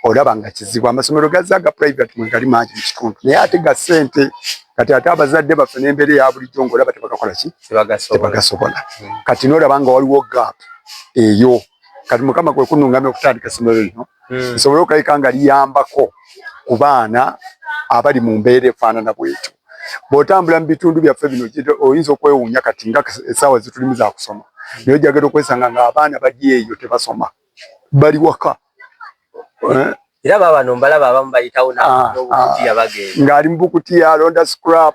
olaba nga kizibu. Amasomero gazzaga private mwe gali mangi mu kitundu naye ate ga ssente kati ate abazadde baffe n'embeera eya bulijjo ng'olaba tebagakola ki tebagasobola. Kati n'olaba nga waliwo gap eyo. Kati Mukama kwe kunnungamya okutandika essomero lino lisobole okulabika nga liyambako ku baana abali mu mbeera efaanana bw'etyo. Bw'otambula mu bitundu byaffe bino oyinza okwewuunya kati nga essaawa zitulimu za kusoma naye ojagala okwesanga ng'abaana bali eyo tebasoma bali waka. Era bano mbalaba abamu bayitawo n'obukutiya bagenda ng'ali mu bukutiya alonda scrap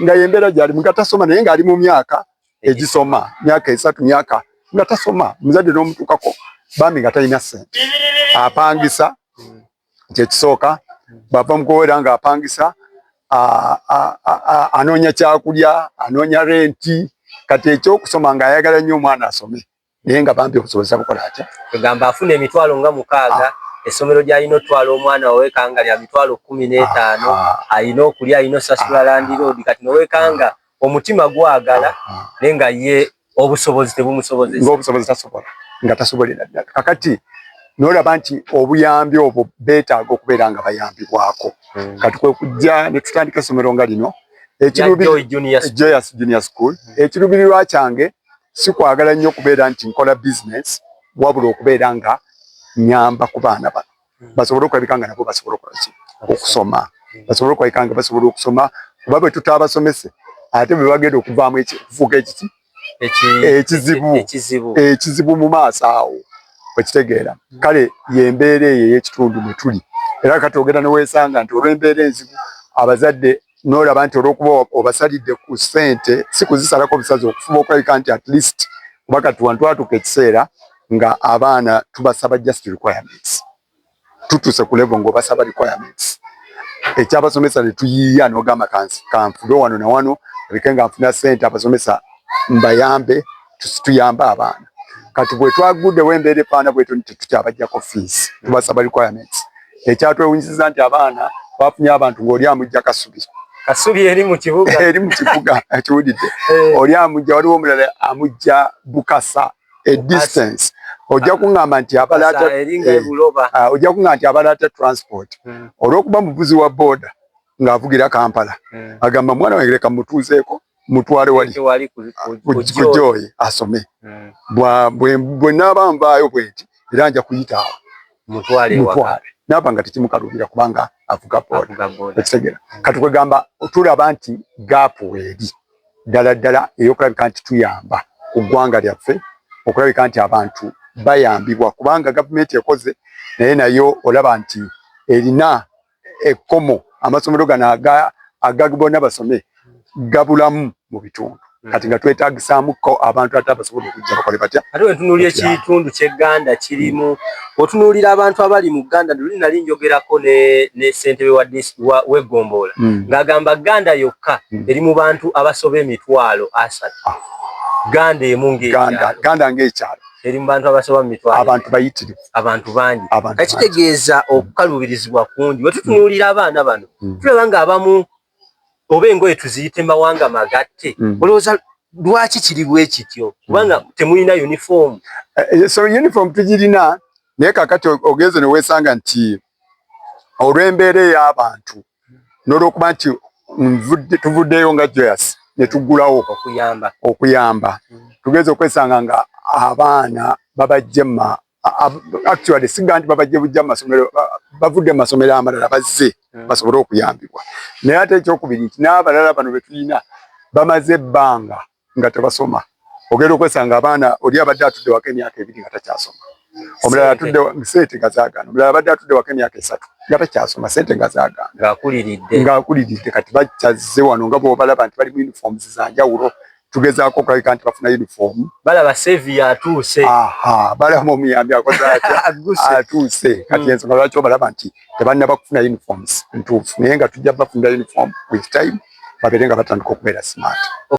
nga y'embeera gy'alimu nga tasoma naye ng'ali mu myaka egisoma myaka 3 myaka nga tasoma muzadde n'omutuukako bambi nga talina ssente apangisa kyekisooka bava mu kuwera ng'apangisa anoonya kyakulya anoonya renti kati ekyokusoma ng'ayagala nnyo omwana asome naye nga bambi okusobozesa bukola atya kugamba afuna emitwalo nga 6 essomero gy'alina otwala omwana owekanga lya mitwalo 15 alina okulya alina osasula landiroodi kati nowekanga omutima gwagala naye nga ye obusobozi tebumusobozesa ng'obusobozi tasobola nga tasobolera ddala kakati n'olaba nti obuyambi obwo beetaaga okubeera nga bayambibwako kati kwe kujja ne tutandika essomero nga lino Joyous Junior School ekiruubirirwa kyange si kwagala nnyo okubeera nti nkola business wabula okubeera nga nyamba ku baana bano basobole okulabika nga nabo basobole okusoma basobole okulabika nga basobole okusoma kuba bwe tutaabasomese ate bwe bagenda okuvaamu okufuuka ekizibu mu maaso awo okitegeera kale y'embeera eyo ey'ekitundu mwe tuli era kati ogenda neweesanga nti olw'embeera enzibu abazadde n'olaba nti olw'okuba obasalidde ku ssente si kuzisalako busazi okufuba okulabika nti at least kuba kati wano twatuuka ekiseera nga abaana tubasaba just requirements tutuuse ku level ng'obasaba requirements ekyabasomesa ne tuyiiya n'ogamba kanfube wano na wano oleke nga nfuna ssente abasomesa mbayambe tuyambe abaana kati bwe twaguddewo embeera efaana bwetu nti tukyabajjako fees tubasaba requirements ekyatwewunyisiza nti abaana bafunye abantu ng'oli amujja kasubi eri mu kibuga kiwulidde oli amujja waliwo omulala amujja Bukasa distance ojja kuŋŋamba nti abalaata transport olw'okuba muvuzi wa booda ng'avugira Kampala agamba mwana wange leka mutuuzeeko mutwale wali ku Joy asome bwe naaba nvaayo bwenti era nja kuyitaawo mutwale naaba nga tekimukaluubira kubanga avuga booda ekitegera kati kwegamba tulaba nti gaapu weeri ddala ey'okulabika nti tuyamba ku ggwanga lyaffe okulabika nti abantu bayambibwa kubanga gavumenti ekoze naye nayo olaba nti erina ekkomo amasomero gano aga bonna basome gabulamu mu bitundu kati nga twetaagisaamuko abantu ate abasobola okujja bakole batya ate wetunuulira ekitundu ky'Egganda kirimu otunuulira abantu abali mu Gganda luli nali njogerako ne ssentebe w'Eggomboola ng'agamba Gganda yokka eri mu bantu abasoba emitwalo 3 Gganda emu Gganda ng'ekyalo eri mu bantu abasoba mu mitwalo abantu bayitirivu abantu bangi ekitegeeza okukaluubirizibwa kundi wetutunuulira abaana bano tulaba ng'abamu oba engoye tuziyite mawanga magatte olowooza lwaki kiri bwe kityo kubanga temulina uniform so uniform tugirina naye kakati ogenze ne weesanga nti olw'embeera ey'abantu n'olwokuba nti tuvuddeyo nga Joyous ne tuggulawo okuyamba tugeze okwesanga nga abaana babajje actually siga nti babajje bujja mu masomero bavudde mu masomero amalala bazze basobole okuyambibwa naye ate ekyokubiri nti n'abalala bano be tulina bamaze ebbanga nga tebasoma ogenda okwesanga abaana oli abadde atudde waka emyaka 2 nga takyasoma omulala atudde ssente nga zaagaana omulala abadde atudde waka emyaka 3 nga takyasoma ssente nga zaagaana ng'akuliridde kati bakyazze wano nga bw'obalaba nti bali mu uniforms za njawulo tugezaako okulabika nti bafuna uniform balaba sevi atuuse balaba omuyambi akoze atya atuuse kati ensonga lwaki obalaba nti tebannaba kufuna uniforms ntuufu naye nga tujja bafunira uniform with time babeere nga batandika okubeera smart